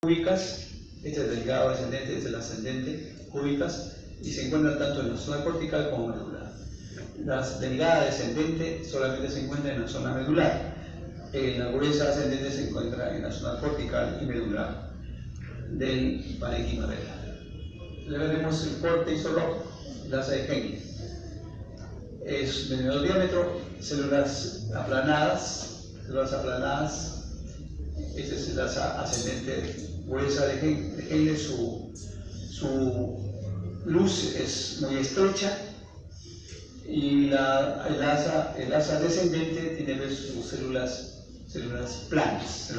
cúbicas, este es el delgado descendente, este es el ascendente, cúbicas, y se encuentran tanto en la zona cortical como medular. Las delgadas descendente solamente se encuentran en la zona medular. La gruesa ascendente se encuentra en la zona cortical y medular del parénquima renal. Le veremos el corte histológico, lasa de Henle. Es de menor diámetro, células aplanadas. Esta es la lasa ascendente gruesa de Henle. Su luz es muy estrecha, y el asa descendente tiene sus células planas.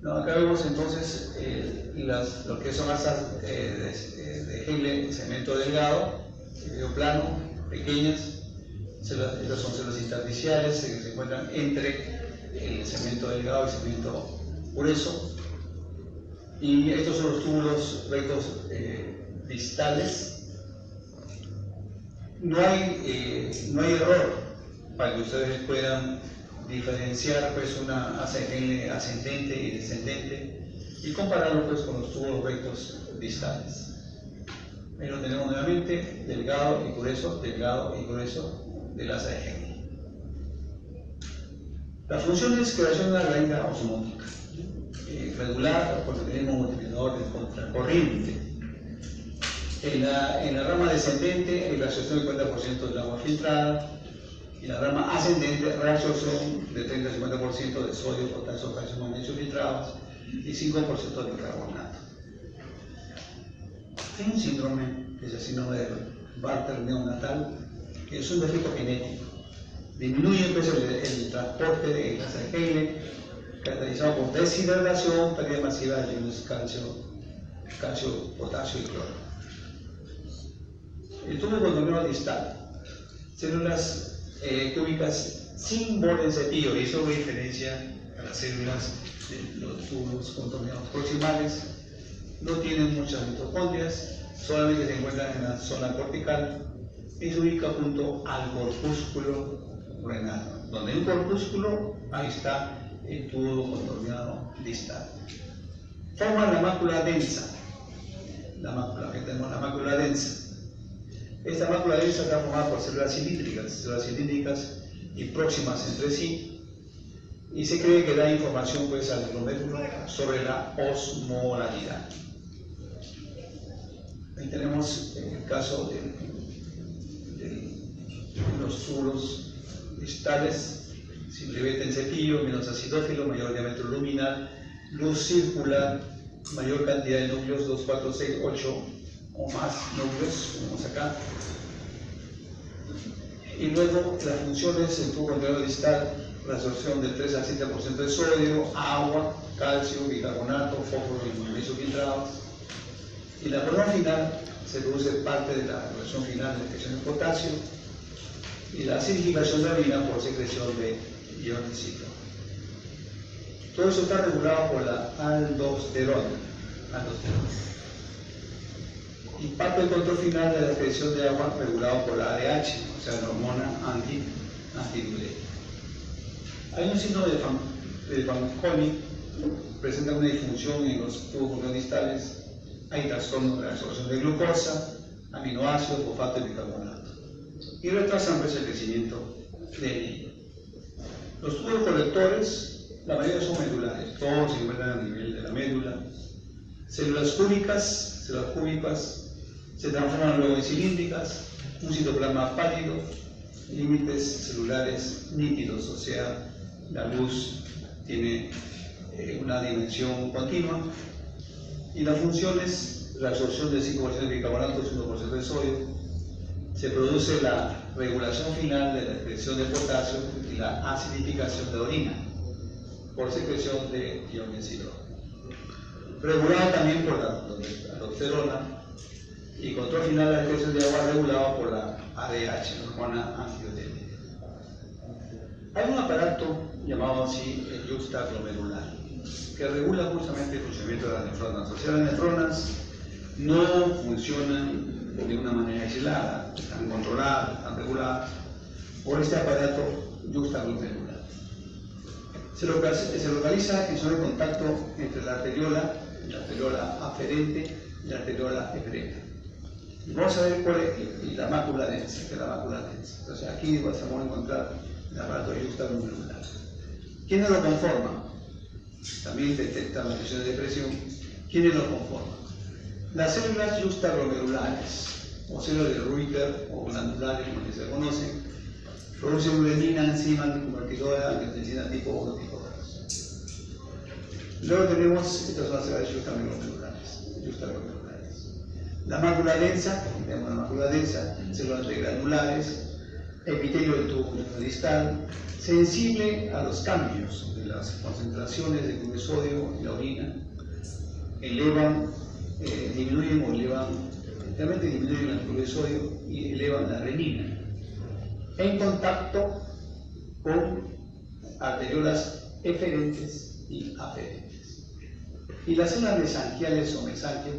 No, acá vemos entonces lo que son asas de Henle, segmento delgado, medio plano, pequeñas. Estas son células intersticiales que se encuentran entre el segmento delgado y el segmento grueso. Y estos son los túbulos rectos distales. No hay error para que ustedes puedan diferenciar pues una asa de Henle ascendente y descendente y compararlo pues con los túbulos rectos distales. Ahí lo tenemos nuevamente, delgado y grueso del asa de Henle. La función es creación de una raíz osmótica regular, porque tenemos multiplicador de contracorriente. En la rama descendente, la absorción del 50% del agua filtrada, y la rama ascendente, reabsorción de 30-50% de sodio, potasio, calcio, magnesio filtrados y 5% de bicarbonato. Hay un síndrome, que es el síndrome de Bartter neonatal, que es un defecto genético. Disminuye pues, el transporte de gas de Henle, caracterizado por deshidratación, pérdida masiva de iones calcio, potasio y cloro. El túbulo contorneado distal, células cúbicas sin borde en cepillo, y eso lo diferencia a las células de los túbulos contorneados proximales. No tienen muchas mitocondrias, solamente se encuentran en la zona cortical y se ubica junto al corpúsculo renal. Donde hay un corpúsculo, ahí está el túbulo contorneado distal. Forman la mácula densa. Aquí tenemos la mácula densa. Esta mácula densa está formada por células cilíndricas y próximas entre sí, y se cree que da información pues, al glomérulo sobre la osmolaridad. Ahí tenemos el caso de los túbulos distales, simple beta en cepillo, menos acidófilo, mayor diámetro luminal, luz circular, mayor cantidad de núcleos, 2, 4, 6, 8 o más núcleos, vemos acá. Y luego las funciones en tubo contorneado distal, la absorción del 3 al 7% de sodio, agua, calcio, bicarbonato, fósforo y magnesio filtrados. Y la forma final se produce parte de la reacción final de secreción de potasio y la acidificación de orina por secreción de iones ciclo. Todo eso está regulado por la aldosterona. Y parte del control final de la excreción de agua regulado por la ADH, o sea, la hormona antidiurética. Hay un síndrome de Fanconi, presenta una disfunción en los tubos distales. Hay trastornos de la absorción de glucosa, aminoácidos, fosfato y bicarbonato. Y retrasan pues, el crecimiento del niño. Los túbulos colectores, la mayoría son medulares, todos se encuentran a nivel de la médula. Células cúbicas se transforman luego en cilíndricas, un citoplasma pálido, límites celulares nítidos, o sea, la luz tiene una dimensión continua. Y la función es la absorción del 5% de bicarbonato, 1% de sodio. Se produce la regulación final de la excreción de potasio y la acidificación de orina por secreción de iones hidrógeno. Regulado también por la aldosterona, y control final de la excreción de agua regulado por la ADH, la hormona antidiurética. Hay un aparato llamado así el yuxtaglomerular, que regula justamente el funcionamiento de las nefronas. O sea, las nefronas no funcionan de una manera aislada, están controladas, están reguladas por este aparato yuxtaglomerular. Se localiza en zona de contacto entre la arteriola aferente y la arteriola eferente. Y vamos a ver cuál es la mácula densa, que es la mácula densa. Entonces aquí vamos a encontrar el aparato yuxtaglomerular. ¿Quiénes lo conforman? También detectan las lesiones de presión. ¿Quiénes lo conforman? Las células yuxtaglomerulares, o células de Reuter o glandulares, como se conocen, producen urenina, enzima anticonvertidora, angiotensina tipo 1, tipo 2. Luego tenemos, estas son las células yuxtaglomerulares. La mácula densa, tenemos la mácula densa, células de granulares, epitelio del tubo distal, sensible a los cambios de las concentraciones de cloruro de sodio en la orina, disminuyen o elevan, realmente disminuyen el cloruro de sodio y elevan la renina, en contacto con arteriolas eferentes y aferentes. Y las células mesangiales o mesanquio,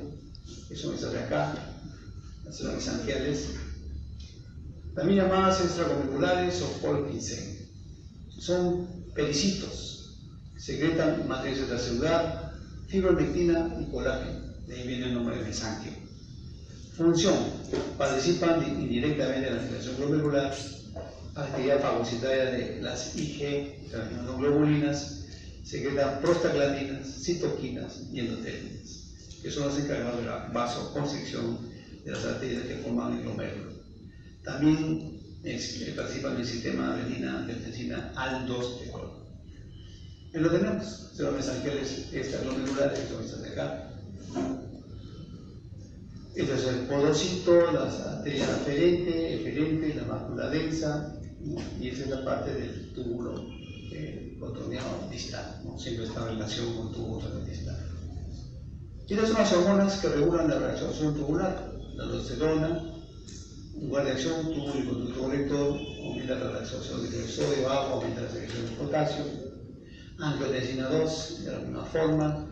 eso me sale acá, las células mesangiales, también llamadas extracomedulares o Purkinje, son pericitos, secretan matriz extracelular, fibronectina y colágeno, de ahí viene el nombre de mesanquio. Función: participan indirectamente en la filtración glomerular, actividad fagocitaria de las IG, granuloglobulinas, secretan prostaglandinas, citoquinas y endotelinas, que son los encargados de la vasoconstricción de las arterias que forman el glomérulo. También participan en el sistema adenina-angiotensina aldostero. Y lo tenemos, células mesangiales extraglomerulares, que son estas de acá. Este es el podocito, las arterias eferente, la mácula densa, y esa es la parte del túbulo cotoneado distal, ¿no? Siempre está en relación con túbulo distal. Y estas son las hormonas que regulan la reabsorción tubular. La aldosterona, en lugar de acción, túbulo y conducto colector, aumenta la reabsorción de sodio, agua, aumenta la secreción de potasio. Angiotensina 2, de la misma forma.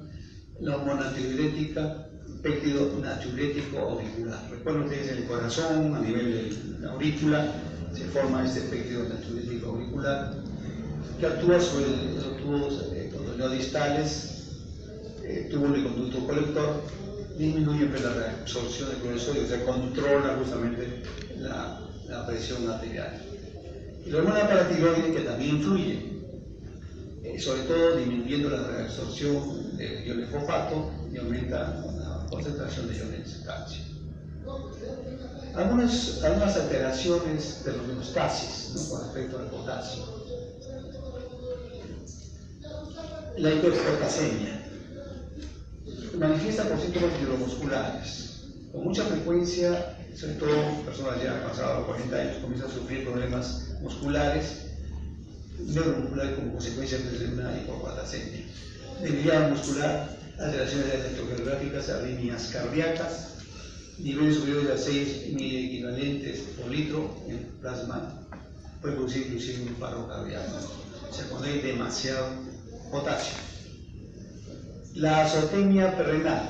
La hormona antidiurética, péptido natriurético auricular. Recuerden ustedes, en el corazón, a nivel de la aurícula, se forma este péptido natriurético auricular, que actúa sobre los tubos cotoneos distales, túbulo y conducto colector, disminuye la reabsorción de cloruro de sodio, o sea, controla justamente la presión arterial. Y la hormona paratiroide, que también influye, sobre todo disminuyendo la reabsorción de iones fosfato y aumenta la concentración de iones calcio. Algunas alteraciones de los homeostasis, ¿no?, con respecto al potasio. La hiperpotasemia manifiesta por síntomas neuromusculares. Con mucha frecuencia, sobre todo personas ya pasadas los 40 años, comienzan a sufrir problemas musculares, neuromusculares como consecuencia de una hipopotasemia. Debilidad muscular, alteraciones electrocardiográficas, arritmias cardíacas, niveles superiores a 6 miliequivalentes por litro en plasma, puede producir inclusive un paro cardíaco, o sea, cuando hay demasiado potasio. La azotemia perrenal,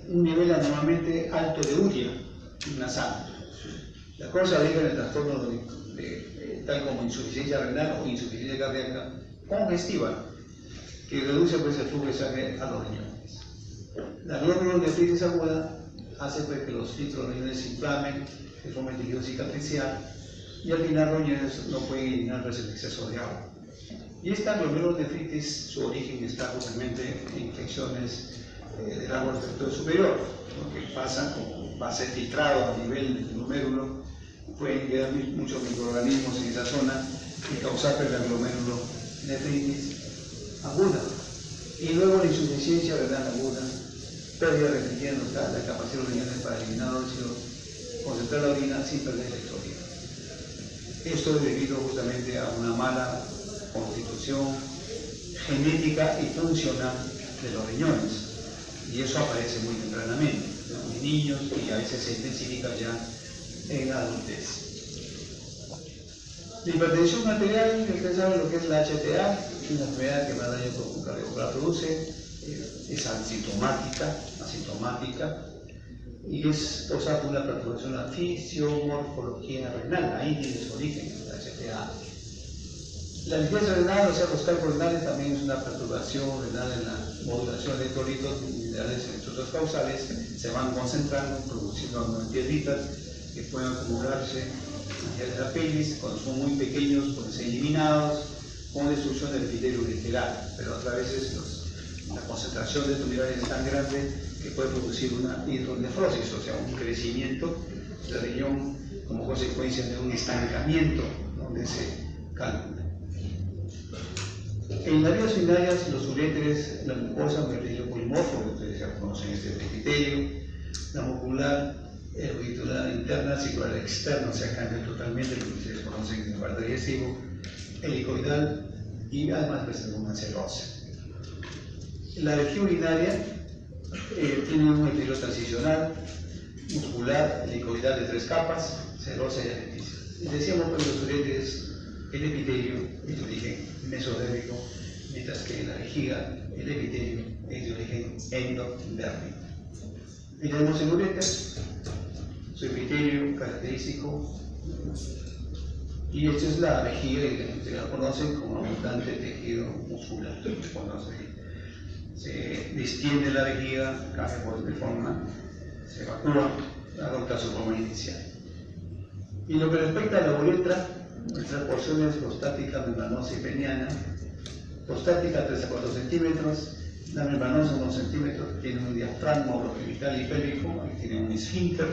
un nivel anormalmente alto de urea en la sangre. La cosa radica en el trastorno tal como insuficiencia renal o insuficiencia cardíaca congestiva, que reduce pues, el flujo de sangre a los riñones. La glomerulonefritis aguda hace pues, que los filtros riñones se inflamen, que formen tejido cicatricial, y al final los riñones no pueden eliminar pues, el exceso de agua. Y esta glomerulonefritis, su origen está justamente en infecciones del árbol respiratorio superior, ¿no?, que pasan, como va a ser filtrado a nivel del glomérulo, pueden quedar muchos microorganismos en esa zona y causar la glomerulonefritis aguda. Y luego la insuficiencia renal aguda, pérdida repentina de la capacidad de los riñones para eliminar óxido, concentrar la orina sin perder electrolitos. Esto es debido justamente a una mala constitución genética y funcional de los riñones, y eso aparece muy tempranamente, ¿no?, en niños, y a veces se intensifica ya en la adultez. La hipertensión arterial, ustedes saben lo que es la HTA, es una enfermedad que más daño cardiovascular produce, es asintomática, y es causada por una perturbación de la fisiomorfología renal, ahí tiene su origen, la HTA. La limpieza renal, o sea, los cálculos renales, también es una perturbación renal en la modulación de electrolitos minerales en estructuras causales, se van concentrando, produciendo piedritas que pueden acumularse hacia la pelvis, cuando son muy pequeños pueden ser eliminados con destrucción del epitelio ureteral, pero otras veces la concentración de estos minerales es tan grande que puede producir una hidronefrosis, o sea, un crecimiento del riñón como consecuencia de un estancamiento donde se calcula. En las vías urinarias, los uréteres, la mucosa, un epitelio polimorfo, que ustedes ya conocen este epitelio, la muscular, auriculaar interna, circular externa, o sea, cambia totalmente lo que ustedes conocen en el aparato digestivo, helicoidal y además presenta una cerosa. La vejiga urinaria tiene un epitelio transicional, muscular, helicoidal de 3 capas, cerosa y adventicia. Y decíamos que los uréteres, el epitelio es de origen mesodérmico, mientras que en la vejiga el epitelio es de origen endodérmico. Y tenemos el uréter, su epitelio característico, y esta es la vejiga, y ustedes la conocen como abundante tejido muscular. Cuando se distiende la vejiga, cambia de forma, se evacúa, adopta su forma inicial. Y lo que respecta a la uretra, nuestras porciones prostática, membranosa y peniana. Prostática 3 a 4 centímetros, la membranosa 1 centímetro, tiene un diafragma orogenital y pélvico, aquí tiene un esfínter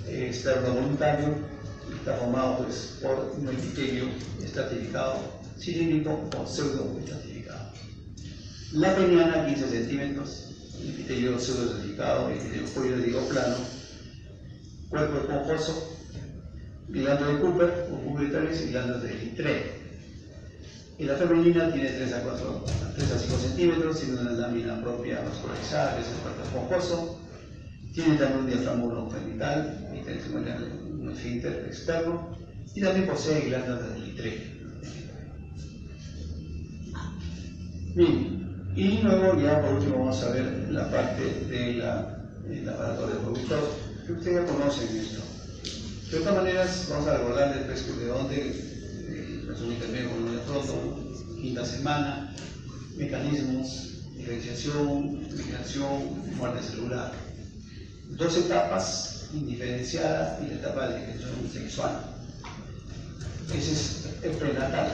externo voluntario, está formado pues, por un epitelio estratificado cilíndrico o pseudo estratificado. La peniana 15 centímetros, epitelio pseudo estratificado, epitelio poliédrico plano, cuerpo esponjoso, glándula de Cooper o uretales y glándulas de Littré. Y la femenina tiene 3 a 5 centímetros, tiene una lámina propia vascularizada, que es el cuerpo esponjoso, tiene también un diafragma urogenital y tiene un esfínter externo y también posee glándulas de Littré. Bien, y luego ya por último vamos a ver la parte del aparato reproductor, que ustedes ya conocen esto. De todas maneras, vamos a abordar el pesco de dónde, resumen intermedio con el pronto, quinta semana, mecanismos, diferenciación, migración, muerte celular. 2 etapas, indiferenciada y la etapa de diferenciación sexual. Ese es el prenatal.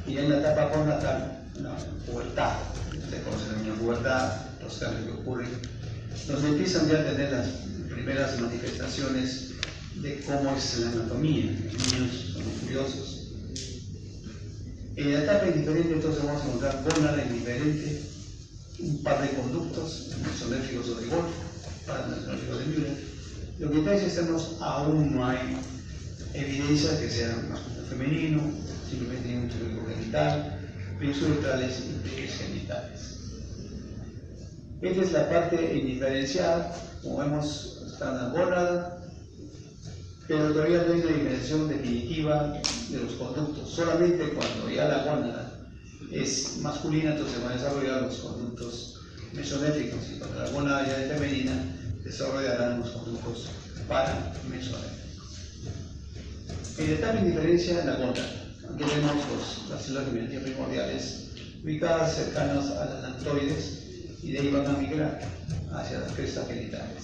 Y en la etapa postnatal, la pubertad. Ustedes conocen la pubertad, los cambios que ocurren, donde empiezan ya a tener las primeras manifestaciones de cómo es la anatomía. Los niños son muy curiosos. En la etapa indiferente entonces vamos a encontrar gónada indiferente, un par de conductos, mesonérgicos o de Wolff, para mesonérgicos de Müller. Lo que trae externos aún no hay evidencia de que sea masculino o femenino, simplemente tiene un tubo genital, pelos uretrales y pliegues genitales. Esta es la parte indiferenciada, como vemos está en la gónada, pero todavía no hay una diferenciación definitiva de los conductos. Solamente cuando ya la gónada es masculina, entonces se van a desarrollar los conductos mesonérgicos, y cuando la gónada ya es femenina, desarrollarán los conductos paramesonérgicos. En la etapa de indiferencia en la gónada, aquí vemos las células primitivas primordiales ubicadas cercanas a las lactoides y de ahí van a migrar hacia las crestas genitales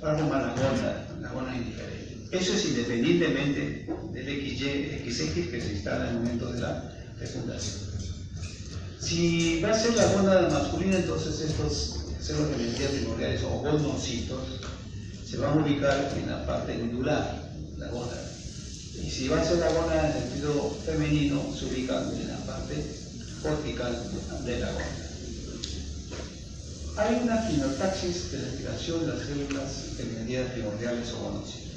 para formar la gónada indiferente. Eso es independientemente del XY, XX que se instala en el momento de la fecundación. Si va a ser la gónada masculina, entonces estos células primitivas primordiales o gonocitos se van a ubicar en la parte medular, la gónada. Y si va a ser la gónada en el sentido femenino, se ubican en la parte cortical de la gónada. Hay una quinotaxis de la activación de las células primitivas primordiales o gonocitos.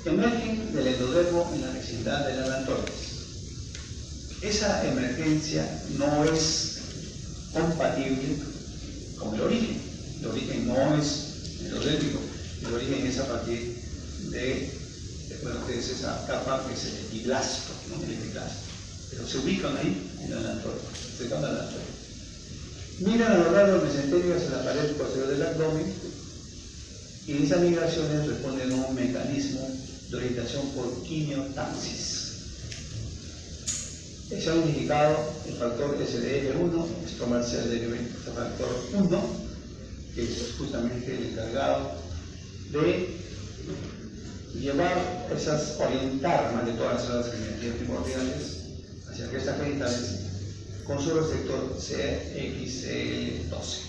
Emergen del endodermo en la vecindad de la lactoides. Esa emergencia no es compatible con el origen. El origen no es endodérmico, el origen es a partir de que es esa capa que es el epiblasto, ¿no? El epiblasto. Pero se ubican ahí en la lactoide, cerca de la lactoide. Miran a lo largo del mesenterio hacia la pared posterior del abdomen y esas migraciones responden a un mecanismo de orientación por quimiotaxis. Se ha unificado el factor SDF1, estromal cell factor 1, que es justamente el encargado de llevar orientar más de todas las células germinativas primordiales hacia crestas genitales con su receptor CXCL12,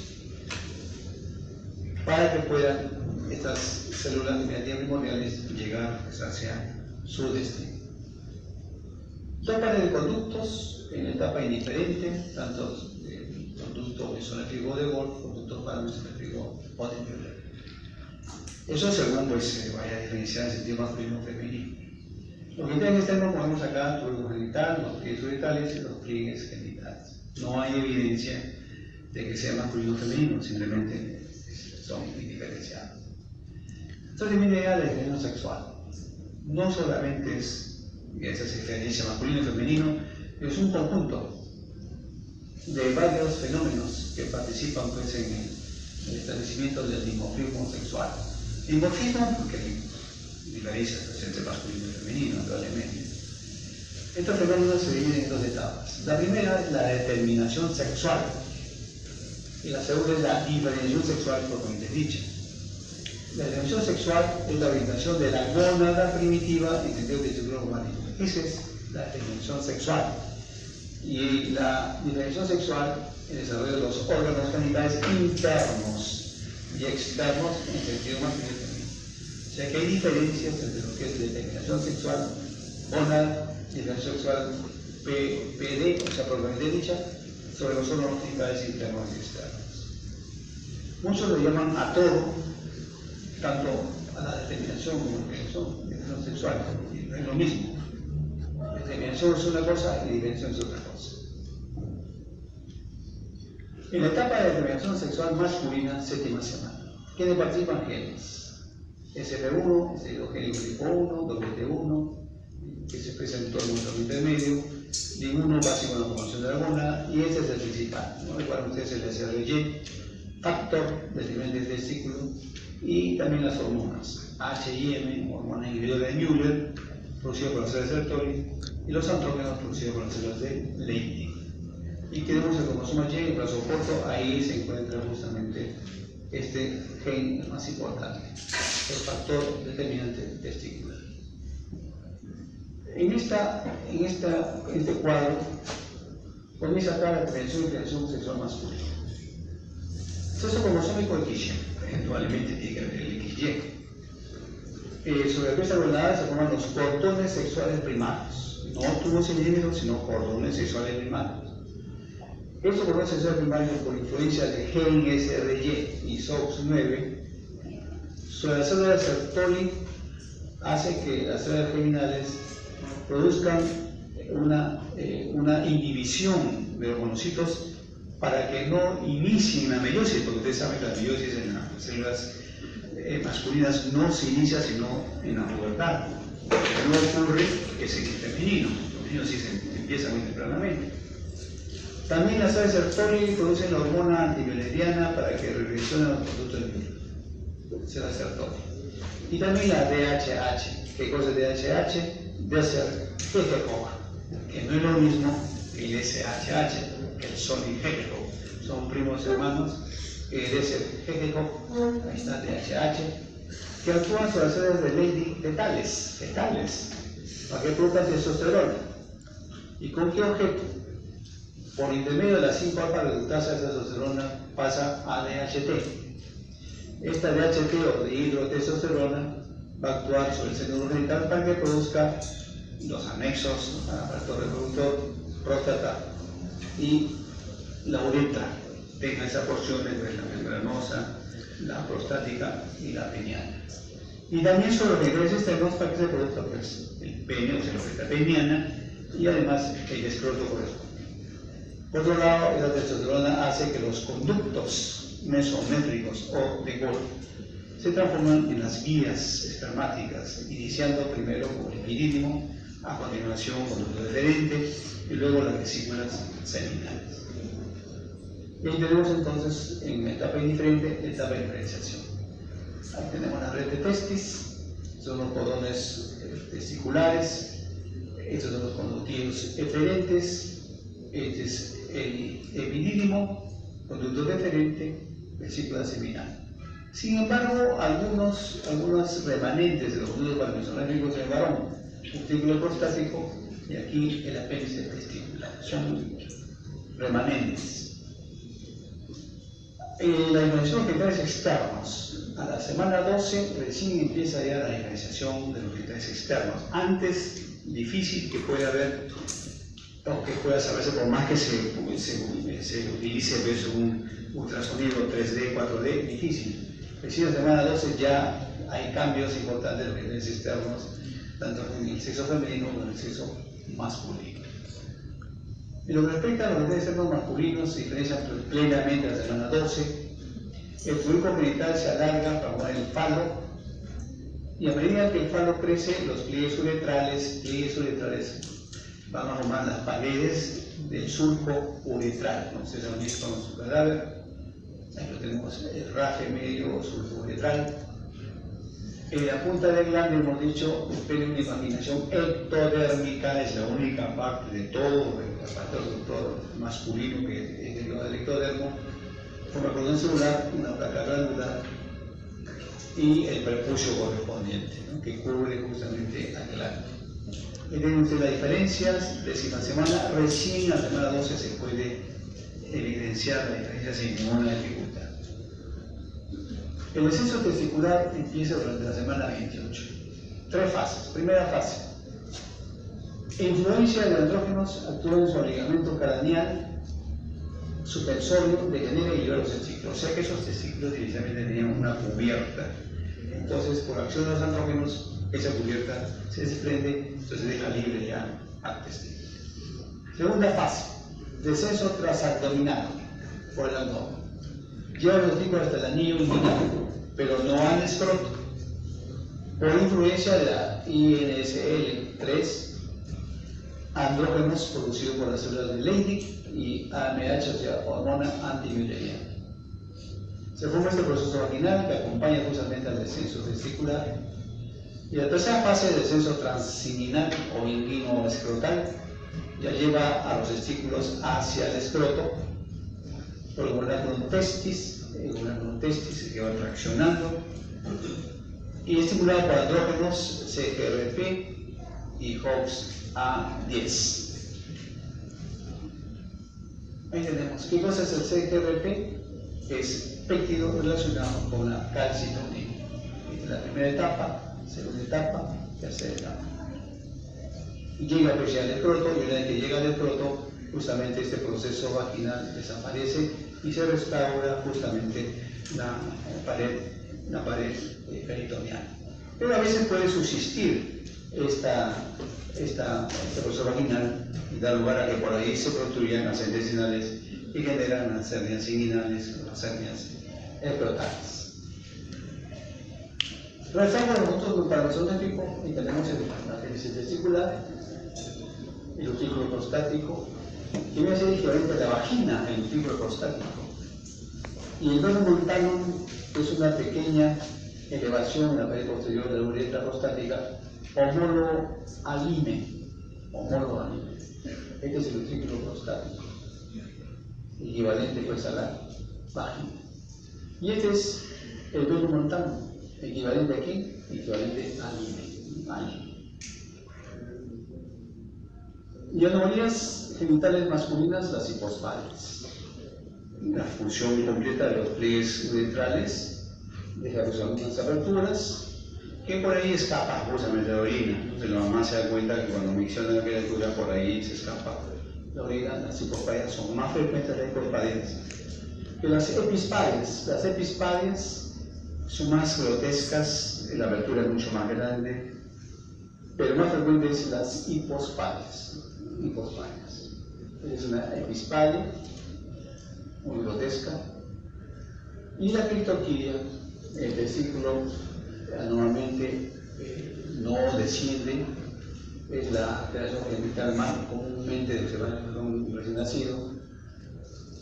para que puedan estas células germinativas primordiales llegar hacia su destino. Dos pares de conductos en etapa indiferente, tanto el conducto mesonéfrico de Wolff, conducto paramesonéfrico o de Müller. Eso según pues, se vaya a diferenciar en sentido masculino o femenino. Los genitales externos ponemos acá el tubo genital, los pliegues uretrales y los pliegues genitales. No hay evidencia de que sea masculino o femenino, simplemente son indiferenciados. Entonces, mi idea de la diferencia sexual no solamente es esa diferencia masculino y femenino, es un conjunto de varios fenómenos que participan pues, en el establecimiento del dimorfismo sexual. Dimorfismo porque hay diferencias entre masculino y femenino, probablemente. Estos fenómenos se dividen en dos etapas. La primera es la determinación sexual y la segunda es la diferenciación sexual propiamente dicha. La dimensión sexual es la orientación de la gónada primitiva en sentido de ciclo cromático. Esa es la dimensión sexual. Y la diferenciación sexual, el desarrollo de los órganos genitales internos y externos en sentido masculino y femenino. O sea que hay diferencias entre lo que es determinación sexual, gónada, diferenciación sexual PD, o sea, propiamente dicha, sobre los órganos genitales internos y externos. Muchos lo llaman a todo, tanto a la determinación como a la determinación sexual, no es lo mismo. Determinación es una cosa y diferenciación es otra cosa. En la etapa de determinación sexual masculina, séptima semana, ¿quiénes participan? Genes. SF1, hidrogénico tipo 1, WT1, que se presentó en un intermedio, ninguno básico en la formación de la gónada, y este es el principal. ¿No? Recuerden ustedes el SRY, factor del nivel del testículo, y también las hormonas, H y M, hormona inhibidora de Müller, producida por las células de Sertoli, y los antrógenos producidos por las células de Leydig. Y tenemos el cromosoma Y, el brazo corto, ahí se encuentra justamente este gen más importante, el factor determinante testicular. En este cuadro, comienza acá la prevención y prevención sexual masculina. Sexo cromosómico XY, eventualmente tiene que haber el XY. Sobre la cresta gonadal se forman los cordones sexuales primarios, no tubos cilíndricos, sino cordones sexuales primarios. Estos cordones sexuales primarios, por influencia del gen SRY y SOX9, sobre las células de Sertoli hace que las células germinales produzcan una inhibición de los monocitos para que no inicien la meiosis, porque ustedes saben que la meiosis en las células masculinas no se inicia sino en la pubertad. No ocurre que se existe femenino, los femeninos sí se empieza muy tempranamente. También las células de Sertoli producen la hormona antivioletiana para que reaccionen a los productos del niño, células de Sertoli. Y también la DHH. ¿Qué cosa es DHH? Desertoli, que no es lo mismo que el SHH, que el Solin-Hegehoff, son primos hermanos. Desertoli, ahí está DHH, que actúan sobre las células de Leydig fetales, para que produzcan testosterona. ¿Y con qué objeto? Por intermedio de la 5-alfa reductasa de testosterona pasa a DHT. Esta DHT o dihidrotestosterona va a actuar sobre el seno genital para que produzca los anexos al aparato reproductor, próstata y la uretra. Tenga esa porción entre la membranosa, la prostática y la peniana. Y también sobre los genitales externos para que se produzca pues, el pene, o sea, la uretra peniana, y además el escroto corresponde. Por otro lado, la testosterona hace que los conductos mesométricos o de Wolff se transforman en las vías espermáticas, iniciando primero con el epidídimo, a continuación con el deferente y luego las vesículas seminales. Y ahí tenemos entonces en etapa indiferente, etapa de diferenciación. Ahí tenemos la red de testis, son los cordones testiculares, Estos son los conductivos eferentes. Este es el epidídimo, conducto deferente, vesícula seminal. Sin embargo, algunos remanentes de los conductos parkinsonéficos del varón, testículo prostático y aquí el apéndice testicular, son remanentes. La diferenciación de genitales externos. A la semana 12 recién empieza ya la diferenciación de los genitales externos. Antes, difícil que pueda haber, o que pueda saberse por más que se utilice pues, un ultrasonido 3D, 4D, difícil. Recién a la semana 12 ya hay cambios importantes en los genitales externos, tanto en el sexo femenino como en el sexo masculino. En lo que respecta a los genitales externos masculinos, se diferencian plenamente a la semana 12. El fluido genital se alarga para formar el falo, y a medida que el falo crece, los pliegues uretrales van a formar las paredes del surco uretral. Ustedes han visto con su cadáver, ahí lo tenemos, el raje medio surco uretral. En la punta del glande, hemos dicho, espera una imaginación ectodérmica, es la única parte de todo el aparato masculino que es el ectodermo, forma cordón celular, una placa glandular y el prepucio correspondiente, ¿no?, que cubre justamente al glande. Tienen ustedes las diferencias, décima semana, recién a la semana 12 se puede evidenciar la diferencia sin ninguna dificultad. El descenso testicular empieza durante la semana 28. 3 fases. Primera fase. Influencia de andrógenos actúa en su ligamento craneal suspensorio, degenera y libera los testículos. O sea que esos testículos inicialmente tenían una cubierta. Entonces, por acción de los andrógenos, esa cubierta se desprende, entonces deja libre ya al testículo. Segunda fase. Descenso transabdominal por el abdomen. Lleva los testículos hasta el anillo inguinal, pero no al escroto. Por influencia de la INSL3, andrógenos producidos por las células de Leydig y AMH, o sea, hormona antimutérica. Se forma este proceso vaginal que acompaña justamente al descenso testicular. Y la tercera fase de descenso transseminal o inguino-escrotal ya lleva a los testículos hacia el escroto por el gonáculo testis, que va traccionando y estimulado por andrógenos CGRP y HOX-A10. Ahí tenemos. ¿Qué cosa es el CGRP? Es péptido relacionado con la calcitonina. Esta es la primera etapa, segunda etapa, tercera etapa. Y llega pues ya al escroto, y una vez que llega al escroto, justamente este proceso vaginal desaparece y se restaura justamente la pared peritoneal. Pero a veces puede subsistir este proceso vaginal y da lugar a que por ahí se construyan las intestinales y generan las hernias inguinales o las hernias escrotales. Regresamos a los puntos para nosotros de tipo y tenemos el apéndice testicular, el utículo prostático, que viene a ser equivalente a la vagina, el utículo prostático. Y el veno montano es una pequeña elevación en la pared posterior de la uretra prostática, homólogo aline. Este es el utículo prostático, equivalente pues a la vagina. Y este es el veno montano, equivalente a ¿qué? Equivalente a aline. Y anomalías genitales masculinas, las hipospadias. La función completa de los pliegues uretrales deja algunas aberturas que por ahí escapa justamente la orina. Entonces la mamá se da cuenta que cuando micciona la criatura por ahí se escapa la orina. Las hipospadias son más frecuentes las hipospadias que las epispadias. Las epispadias son más grotescas, la abertura es mucho más grande, pero más frecuentes las hipospadias. Es una epispadia muy grotesca. Y la criptorquidia, el testículo normalmente no desciende, es la alteración genital más comúnmente de un recién nacido,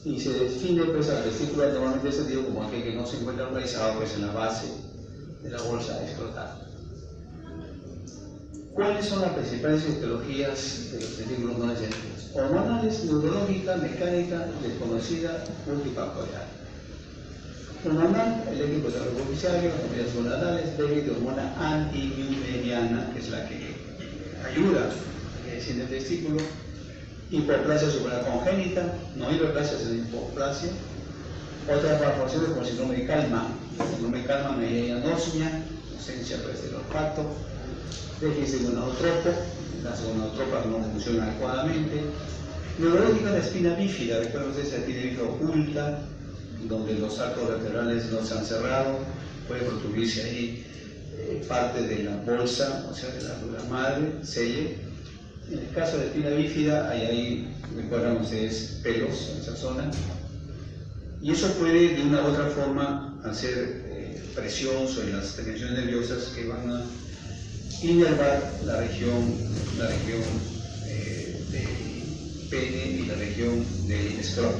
y se define pues al testículo normalmente descendido como aquel que no se encuentra localizado pues en la base de la bolsa escrotal. ¿Cuáles son las principales etiologías de los testículos no descendidos? Hormonales, neurológica, mecánica, desconocida, multifactorial. Hormonal, el equipo de superficial, hormonas gonadales, débil de hormona antinewmeriana, que es la que ayuda a que descienda el testículo. Hipoplasia suprarrenal congénita, no hiperplasia, sino hipoplasia. Otras malformaciones como el síndrome de Kallmann. El síndrome de Kallmann hay anosmia, ausencia del olfato, déficit de gonadotropo, las gonadotropas no funcionan adecuadamente. Neurológica, la espina bífida, recuerden ustedes la espina bífida oculta, donde los arcos vertebrales no se han cerrado, puede protuberse ahí parte de la bolsa, o sea, de la dura madre, selle. En el caso de la espina bífida, hay ahí, recuerdan ustedes, pelos en esa zona. Y eso puede, de una u otra forma, hacer presión sobre las terminaciones nerviosas que van a inervar la región del pene y la región del escroto.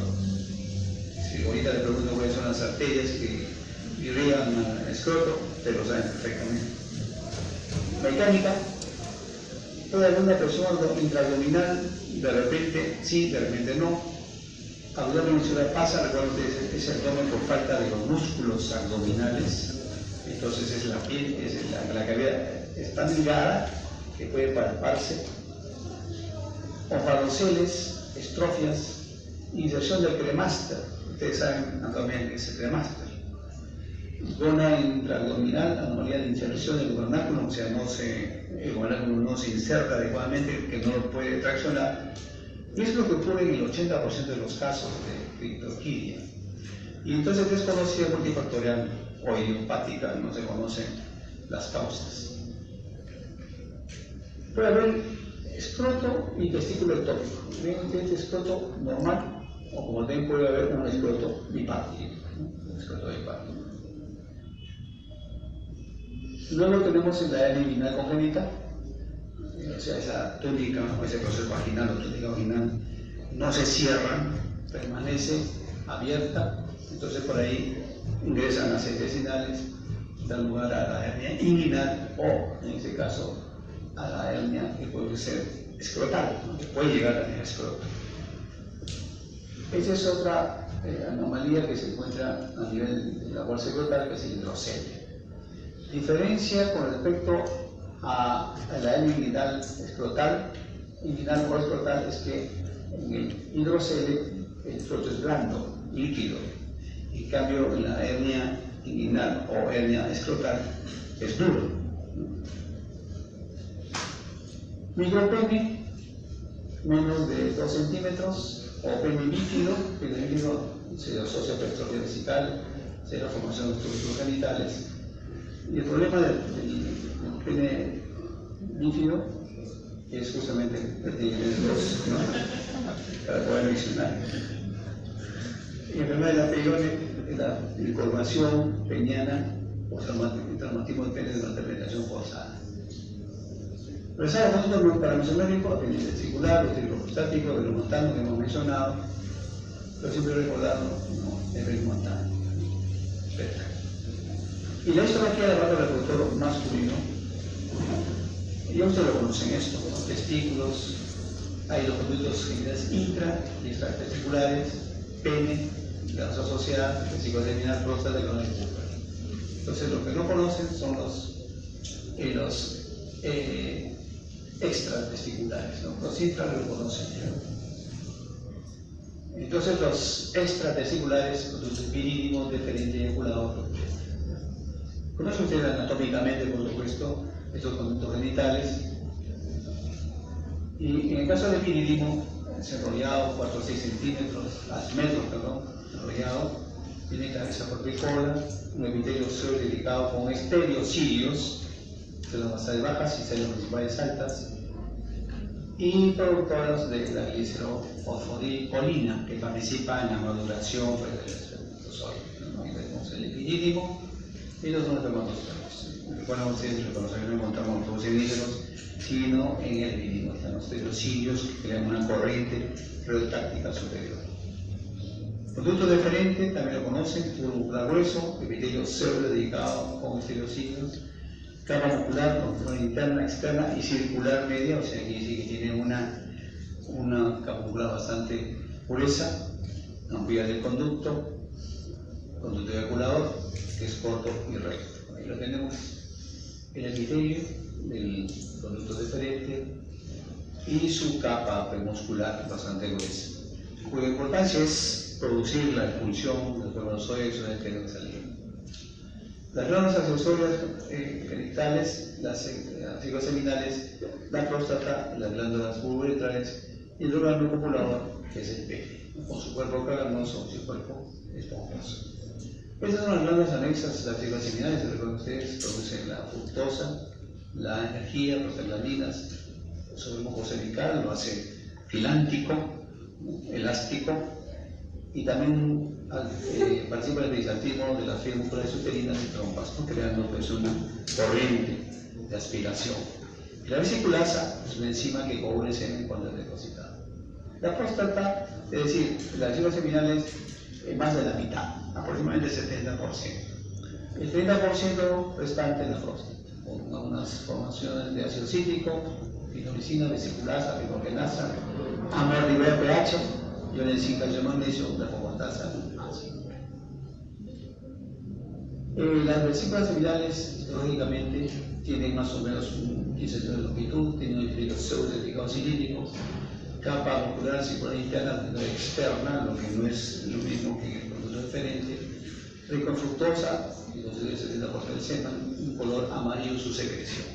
Si ahorita le pregunto cuáles son las arterias que irrigan al escroto, te lo saben perfectamente. Mecánica, puede haber una presión intraabdominal, de repente sí, de repente no. Abdomen insular pasa, recuerden ustedes, ese abdomen por falta de los músculos abdominales, entonces es la piel, es la cavidad es tan delgada que puede palparse. Ofaroceles, estrofias, inserción del cremaster, ustedes saben anatomía que es el cremaster. Zona intraabdominal, anomalía de inserción del vernáculo, o sea, el vernáculo no se inserta adecuadamente, que no lo puede traccionar. Y es lo que ocurre en el 80% de los casos de criptorquidia. Y entonces es desconocida multifactorial o idiopática, no se conocen las causas. Puede haber escroto y testículo ectópico. Este escroto normal, o como también puede haber un escroto bipártico. Luego tenemos en la hernia inguinal congénita, o sea, esa túnica o ese proceso vaginal o túnica vaginal no se cierra, permanece abierta, entonces por ahí ingresan las intestinales, dan lugar a la hernia inguinal o, en este caso, a la hernia que puede ser escrotal, que puede llegar a tener escroto. Esa es otra anomalía que se encuentra a nivel de la bolsa escrotal, que es el hidrocele. Diferencia con respecto a la hernia inguinal escrotal, inguinal o escrotal, es que en el hidrocele el escroto es blando, líquido. En cambio, en la hernia inguinal o hernia escrotal es duro. Micropene, menos de 2 centímetros, o pene bífido, pene bífido se asocia a hipertrofia vesical, se da formación de estructuras genitales. Y el problema del pene bífido es justamente el de dos, ¿no? Para poder mencionar. Y la enfermedad de la perione es la deformación peniana o traumatismo de pene durante la penetración forzada. Pero sabes, nosotros para mesométrico, el testicular, el trilopostático, el montano que hemos mencionado, pero siempre recordando, no, el montano. Y la histología del aparato reproductor masculino, ya ustedes lo conocen esto, los testículos, hay los conductos genitales intra y extratesticulares, pene, las asociadas, vesícula seminal, próstata y coronal pública. Entonces, lo que no conocen son los extratesticulares, ¿no? Los intra lo conocen. Entonces, los extratesticulares, conductos virídimo, deferente, eyaculador. Conocen ustedes anatómicamente, por supuesto, estos conductos genitales. Y en el caso del virídimo, es enrollado 4 o 6 centímetros, metros, enrollado, tiene cabeza porticola, un epitelio óseo dedicado con estereocilios, células basales bajas y células principales altas, y productoras de la glicerofosforicolina, que participa en la maduración del espermatozoide. Ahí vemos el epidídimo y los espermatozoides. Recuerdan ustedes que no encontramos los semíferos, sino en el epidídimo. Están los estereocilios que crean una corriente reotáctica superior. Conducto deferente, también lo conocen, tubo muscular grueso, epitelio óseo dedicado con estereocilios, Capa muscular, control interna, externa y circular media, o sea, aquí sí que tiene una capa muscular bastante gruesa, ampliar del conducto eyaculador, que es corto y recto. Ahí lo tenemos. El epitelio del conducto deferente y su capa premuscular bastante gruesa, cuya importancia es producir la expulsión de los espermatozoides o del enteros de salida. Las glándulas accesorias genitales, las cicloseminales, la próstata, las glándulas uretrales y el órgano copulador, que es el pene, con su cuerpo cavernoso y su cuerpo esponjoso. Estas son las glándulas anexas, las cicloseminales, que ustedes producen la fructosa, la energía, prostaglandinas, sobre el moco cervical, lo hace filántico, elástico, y también participa del perisantismo de las fibras musculares uterinas y trompas, creando pues una corriente de aspiración. La vesiculasa es una enzima que coagula el semen cuando es depositado. La próstata, es decir, las fibras seminales, más de la mitad, aproximadamente el 70%. El 30% restante en la próstata, con unas formaciones de ácido cítrico, fenolicina, vesiculasa, picogenasa, amordibea pH, y una enzima de magnesio, la fosfatasa ácida. Las vesículas seminales, histológicamente, tienen más o menos un 15 de longitud, tienen un epitelio pseudodelicado cilíndrico, capa muscular circular interna, externa, lo que no es lo mismo que el conducto deferente, rico en fructosa, y constituye el 70% del semen, un color amarillo su secreción.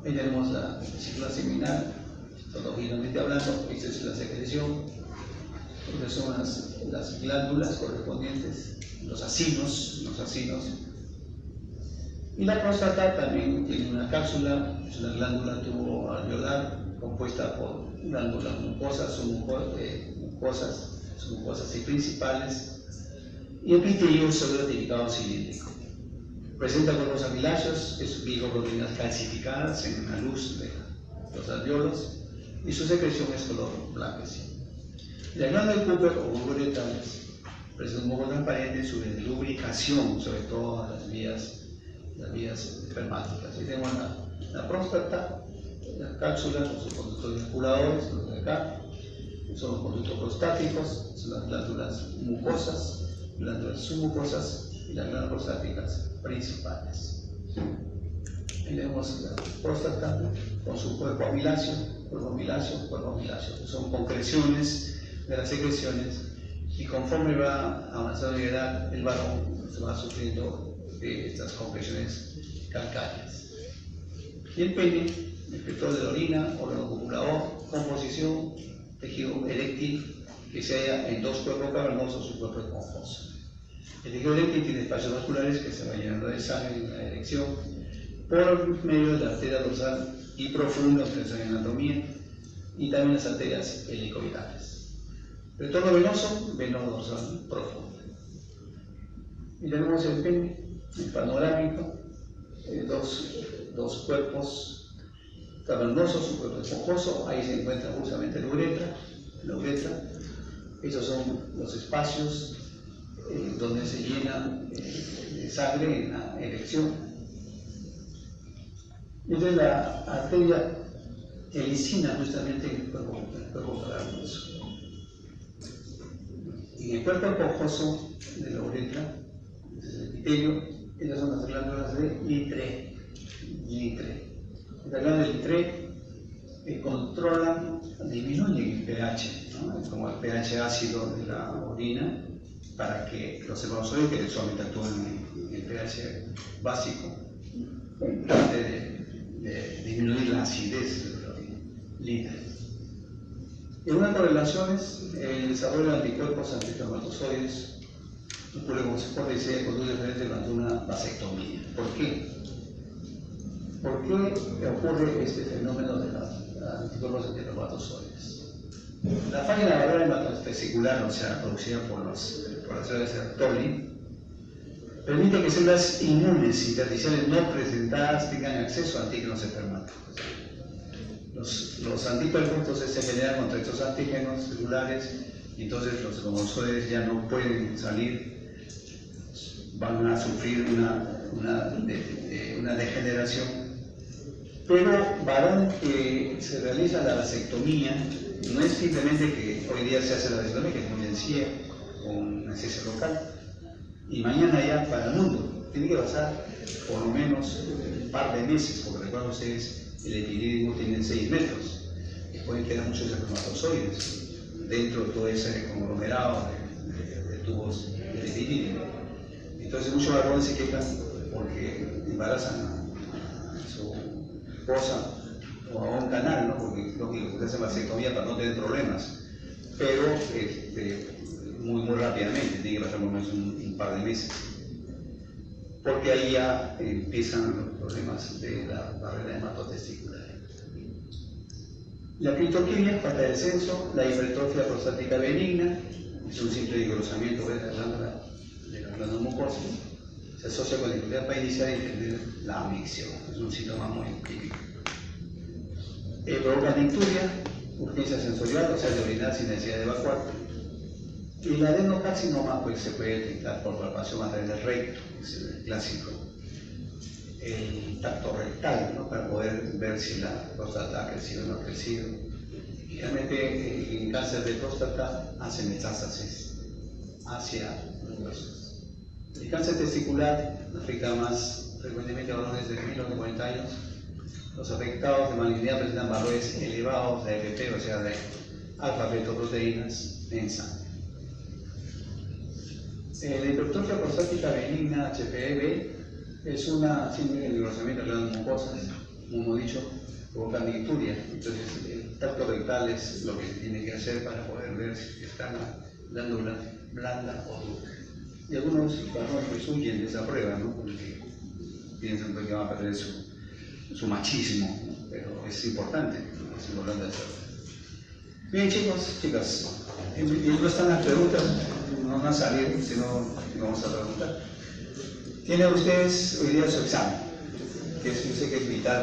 Ahí tenemos la vesícula seminal, histológicamente hablando, esta es la secreción, estas son las glándulas correspondientes, los acinos, y la próstata también tiene una cápsula, es una glándula tubo-alveolar compuesta por glándulas mucosas, submucosas y principales, y epitelio pseudodelicado cilíndrico. Presenta cuerpos amiláceos, que son glicoproteínas calcificadas en la luz de los alveolos, y su secreción es color blanquecino. La glándula del Cooper o uretales presenta un moco transparente sobre lubricación, sobre todo las vías espermáticas. Ahí tenemos la próstata, la cápsula con sus conductos eyaculadores, los de acá, son los conductos prostáticos, son las glándulas mucosas, glándulas submucosas y las glándulas prostáticas principales. Ahí tenemos la próstata con su cuerpo amiláceo, son concreciones de las secreciones, y conforme va avanzando en edad, el varón se va sufriendo de estas concreciones calcáreas. Y el pene, el efector de la orina, órgano copulador, composición, tejido eréctil que se halla en dos cuerpos cavernosos y cuerpo esponjoso. El tejido eréctil tiene espacios vasculares que se van llenando de sangre en la erección por medio de la arteria dorsal y profunda, ustedes saben anatomía, y también las arterias helicoidales. Retorno venoso, veno dorsal profundo. Y tenemos el pene, el panorámico, dos cuerpos cavernosos, un cuerpo esponjoso, ahí se encuentra justamente la uretra. Esos son los espacios donde se llenan de sangre en la erección. Y entonces la arteria helicina justamente en el cuerpo cavernoso. Y en el cuerpo esponjoso de la uretra, el epitelio, estas son las glándulas de Litre. Las glándulas de Litre controlan, disminuyen el pH, ¿no? Como el pH ácido de la orina, para que los espermatozoides que solamente actúan en el pH básico, trate de disminuir la acidez de la orina. Litre. En unas correlaciones, el desarrollo de anticuerpos antiespermatozoides ocurre como se puede decir con luz diferente durante una vasectomía. ¿Por qué? ¿Por qué ocurre este fenómeno de los anticuerpos antiespermatozoides? La falla en la barrera hematovesicular, o sea, producida por las células de Sertoli, permite que células inmunes intersticiales no presentadas tengan acceso a antígenos espermáticos. Los anticuerpos entonces se generan contra estos antígenos celulares, y entonces los espermatozoides ya no pueden salir van a sufrir una degeneración. Pero varón que se realiza la vasectomía, no es simplemente que hoy día se hace la vasectomía, que es muy sencilla, con anestesia local, y mañana ya para el mundo. Tiene que pasar por lo menos un par de meses, porque recuerden ustedes, el epidídimo tiene 6 metros, y pueden quedar muchos espermatozoides dentro de todo ese conglomerado de tubos del epidídimo. Entonces muchos varones se quejan porque embarazan a su esposa o a un canal, ¿no? Porque lógico, se hace vasectomía para no tener problemas, pero muy rápidamente, tiene que pasar por lo menos un par de meses, porque ahí ya empiezan los problemas de la barrera hematotesticular. La criptorquidia, falta de descenso, la hipertrofia prostática benigna, es un simple engrosamiento de la glándula mucosa, se asocia con la dificultad para iniciar y entender la micción, es un síntoma muy típico. Provoca nicturia, urgencia sensorial, o sea, de orinar sin necesidad de evacuar. Y el adenocarcinoma pues, se puede detectar por palpación a través del recto, es el clásico. El tacto rectal, ¿no? Para poder ver si la próstata ha crecido o no ha crecido. Y realmente en cáncer de próstata hace metástasis hacia los huesos. El cáncer testicular afecta más frecuentemente a varones de menos de 40 años. Los afectados de malignidad presentan valores elevados de AFP, o sea, de alfa-fetoproteínas en sangre. La hipertrofia prostática benigna, HPV, es una simple engrosamiento de glandulas mucosas, como hemos dicho, provoca nicturia. Entonces, el tacto rectal es lo que se tiene que hacer para poder ver si está la glándula blanda o dura. Y algunos varones pues huyen de esa prueba, ¿no? Porque piensan que van a perder su machismo, ¿no? Pero es importante, ¿no? Es importante hacerlo. Bien, chicos, chicas, no están las preguntas, no van a salir, si no vamos a preguntar. Tienen ustedes hoy día su examen, que es, yo sé que es vital.